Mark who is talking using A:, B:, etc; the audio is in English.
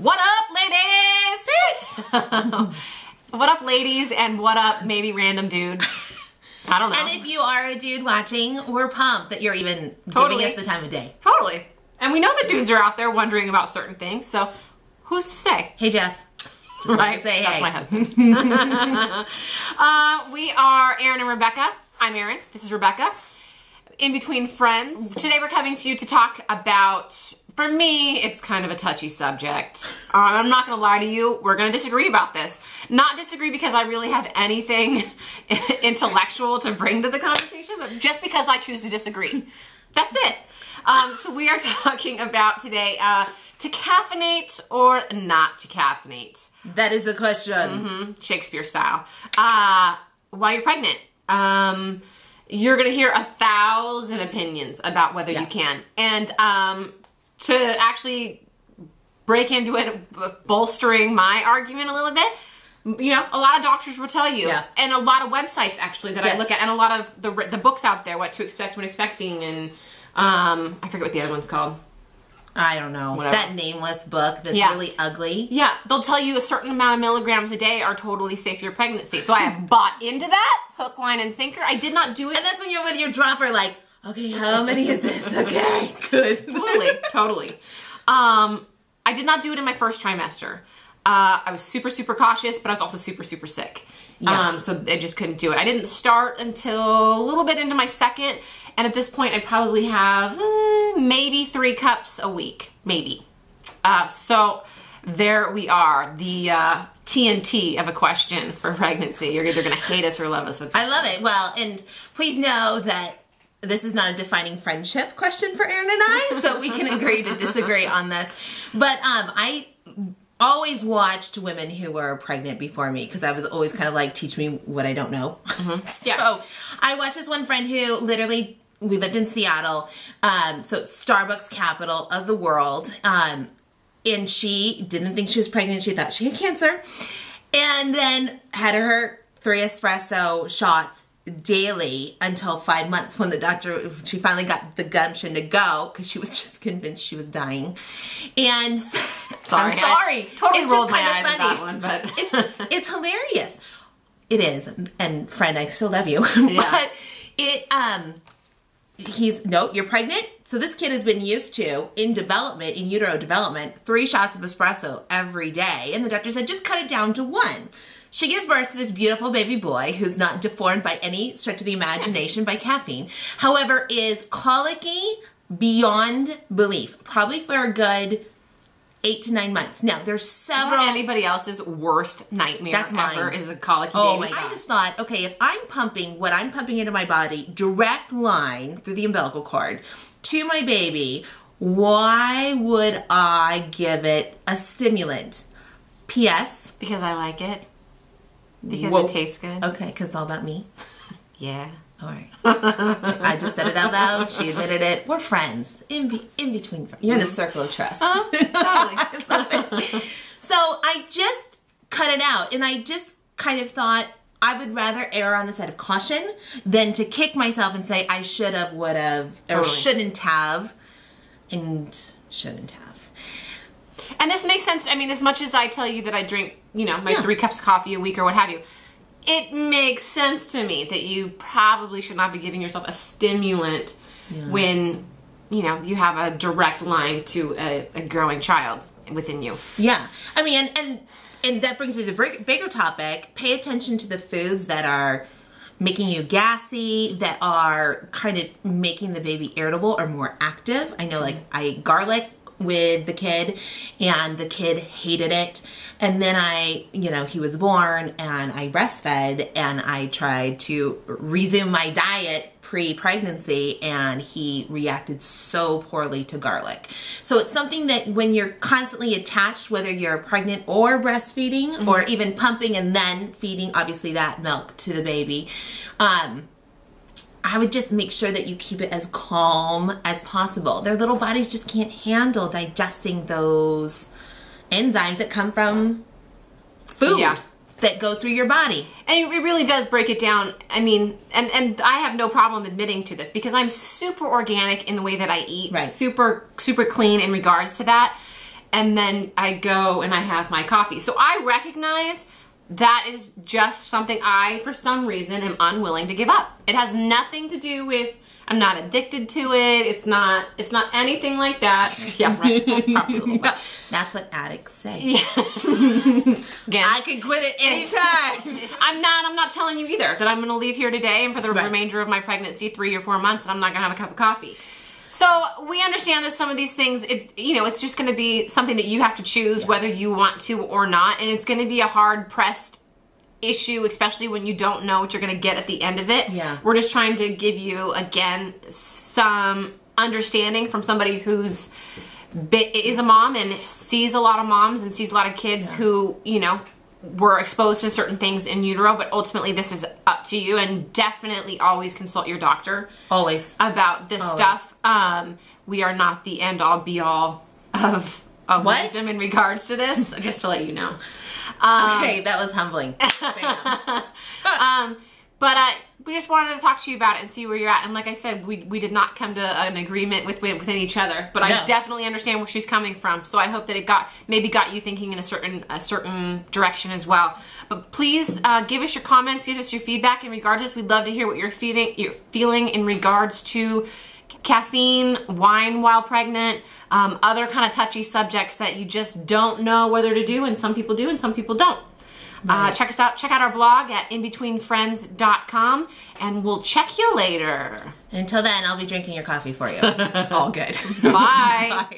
A: What up, ladies? What up, ladies, and what up, maybe random dudes? I don't know.
B: And if you are a dude watching, we're pumped that you're even giving us the time of day.
A: Totally. And we know that dudes are out there wondering about certain things, so who's to say?
B: Hey, Jeff. Just wanted to say hey.
A: That's my husband. We are Erin and Rebecca. I'm Erin. This is Rebecca. In between friends. Today we're coming to you to talk about, for me, it's kind of a touchy subject. I'm not going to lie to you. We're going to disagree about this. Not disagree because I really have anything intellectual to bring to the conversation, but just because I choose to disagree. That's it. So we are talking about today to caffeinate or not to caffeinate.
B: That is the question.
A: Shakespeare style. While you're pregnant. You're going to hear 1,000 opinions about whether you can. And to actually break into it, bolstering my argument a little bit, you know, a lot of doctors will tell you. Yeah. And a lot of websites, actually, that I look at, and a lot of the books out there, what to expect when expecting, and I forget what the other one's called.
B: I don't know. Whatever. That nameless book that's really ugly. Yeah.
A: They'll tell you a certain amount of milligrams a day are totally safe for your pregnancy. So I have bought into that, hook, line, and sinker. I did not do it.
B: And that's when you're with your dropper like, okay, how many is this? Okay, good.
A: Totally. I did not do it in my first trimester. I was super, super cautious, but I was also super, super sick. Yeah. So I just couldn't do it. I didn't start until a little bit into my second. And at this point, I probably have maybe 3 cups a week. Maybe. So there we are. The TNT of a question for pregnancy. You're either going to hate us or love us.
B: I love it. Well, and please know that this is not a defining friendship question for Erin and I, so we can agree to disagree on this. But I always watched women who were pregnant before me because I was always kind of like, teach me what I don't know. So I watched this one friend who literally, we lived in Seattle, so it's Starbucks capital of the world, and she didn't think she was pregnant. She thought she had cancer, and then had her 3 espresso shots daily until 5 months when the doctor, she finally got the gumption to go because she was just convinced she was dying. And I'm sorry.
A: Totally
B: it's
A: rolled
B: just
A: my
B: kind
A: eyes
B: of funny.
A: at that one, but
B: it's hilarious. It is. And friend, I still love you. But you're pregnant. So this kid has been used to, in utero development, 3 shots of espresso every day. And the doctor said, just cut it down to 1. She gives birth to this beautiful baby boy who's not deformed by any stretch of the imagination by caffeine. However, is colicky beyond belief. Probably for a good 8 to 9 months. Now, there's several...
A: anybody else's worst nightmare ever is a colicky baby.
B: Oh my God. I just thought, okay, if I'm pumping what I'm pumping into my body, direct line through the umbilical cord to my baby, why would I give it a stimulant? P.S.
A: Because I like it. Because it tastes good.
B: Okay, because it's all about me.
A: Yeah.
B: All right. I just said it out loud. She admitted it. We're friends. In between friends. You're in the circle of trust.
A: Totally.
B: I love it. So I just cut it out. And I just kind of thought I would rather err on the side of caution than to kick myself and say I should have, would have, or shouldn't have, and shouldn't have.
A: And this makes sense. I mean, as much as I tell you that I drink, you know, my 3 cups of coffee a week or what have you, it makes sense to me that you probably should not be giving yourself a stimulant when, you know, you have a direct line to a growing child within you.
B: Yeah. I mean, and that brings me to the bigger topic. Pay attention to the foods that are making you gassy, that are kind of making the baby irritable or more active. I know, like, I ate garlic with the kid, and the kid hated it. And then he was born, and I breastfed, and I tried to resume my diet pre-pregnancy, and he reacted so poorly to garlic. So it's something that when you're constantly attached, whether you're pregnant or breastfeeding, or even pumping and then feeding, obviously, that milk to the baby, I would just make sure that you keep it as calm as possible. Their little bodies just can't handle digesting those enzymes that come from food that go through your body.
A: And it really does break it down. I mean, and I have no problem admitting to this because I'm super organic in the way that I eat. Super, super clean in regards to that. and then I go and I have my coffee. So I recognize that is just something I, for some reason, am unwilling to give up. It has nothing to do with, I'm not addicted to it. It's not anything like that. Yeah, right. Probably a little bit.
B: That's what addicts say.
A: Yeah. Again,
B: I can quit it anytime.
A: I'm not telling you either that I'm going to leave here today and for the remainder of my pregnancy, 3 or 4 months, and I'm not going to have a cup of coffee. So we understand that some of these things, it's just going to be something that you have to choose whether you want to or not, and it's going to be a hard-pressed issue, especially when you don't know what you're going to get at the end of it.
B: Yeah.
A: We're just trying to give you, again, some understanding from somebody who's is a mom and sees a lot of moms and sees a lot of kids who, were exposed to certain things in utero, but ultimately this is up to you, and definitely always consult your doctor.
B: Always.
A: About this stuff. We are not the end-all, be-all of wisdom in regards to this, just to let you know.
B: Okay, that was humbling.
A: But we just wanted to talk to you about it and see where you're at. And like I said, we did not come to an agreement within each other. But I definitely understand where she's coming from. So I hope that it maybe got you thinking in a certain direction as well. But please give us your comments, give us your feedback in regards to this. We'd love to hear what you're feeling in regards to caffeine, wine while pregnant, other kind of touchy subjects that you just don't know whether to do, and some people do and some people don't. Right. Check us out. Check out our blog at inbetweenfriends.com, and we'll check you later.
B: Until then, I'll be drinking your coffee for you. It's all good.
A: Bye.
B: Bye.